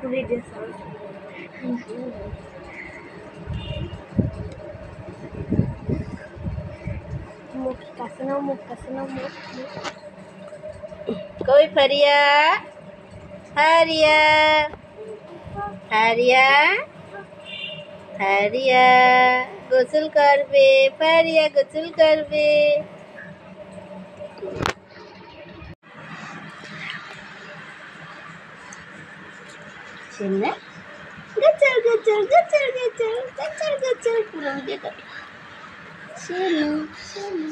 মুখ কাছে নাও, মুখ কাছে নাও, মুখ। কই ফারিয়া, ফারিয়া, ফারিয়া, ফারিয়া গোসল করবে, ফারিয়া গোসল করবে। শুনলে গচর গচর গচর গচর গচর গচর পুরো ভিডিও কর। শুনু শুনু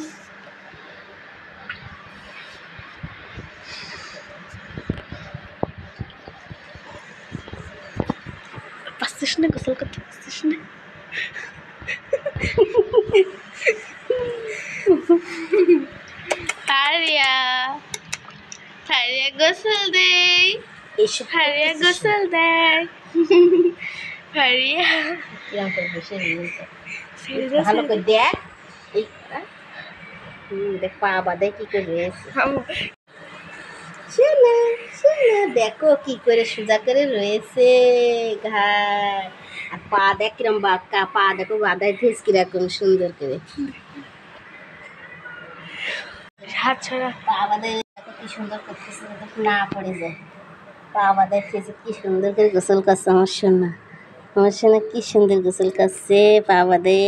পারছিস না গোসল করতে, পারছিস না? ফারিয়া, ফারিয়া গোসল দেই, ফারিয়া গোসল দেয়। ফারিয়া কিরম করে বসে ভালো করে দেখ। এই দেখ পা বাঁধে কি করে রয়েছে। শোনা শোনা দেখো কি করে সোজা করে রয়েছে ঘাট। আর পা দেখ কিরম বাঁকা, পা দেখো বাঁধায় ধেস কিরকম সুন্দর করে। হাত ছড়া, পা বাঁধায় দেখো কি সুন্দর করতেছে, না পড়ে যায়। পা বাঁধায় খেয়েছে কি সুন্দর করে গোসল করছে আমার সোনা। আমার সোনা কি সুন্দর গোসল করছে পা বাঁধে।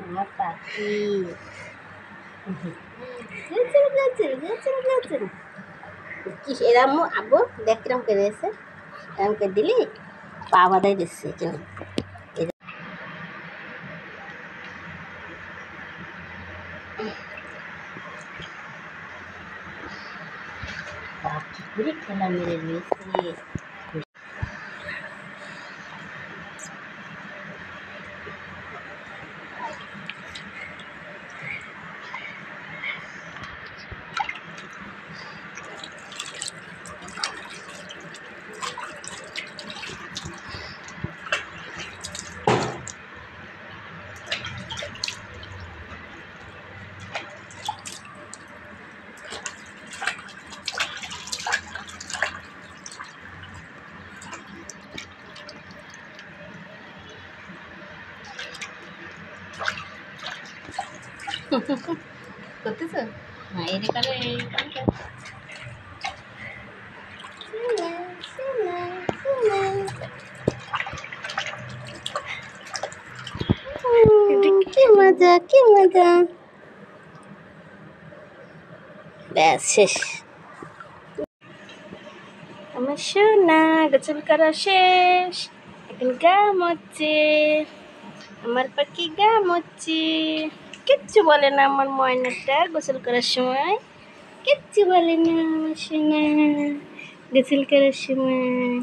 আমার পাখি কি এরম আব্বু দেখ কিরম করে এসে এরম করে দিলি পা বাঁধাই দিচ্ছে। কি করে খেলা মেরে রয়েছে। করতেছ না এর কালে কি মজা কি মজা। ব্যাস শেষ। আমার সোনা গোসল করা শেষ, এখন গা মচ্ছে। আমার পাখি গা মচ্ছে, কিচ্ছু বলে না আমার ময়নাটা গোসল করার সময়, কিচ্ছু বলে না আমার সোনা গোসল করার সময়।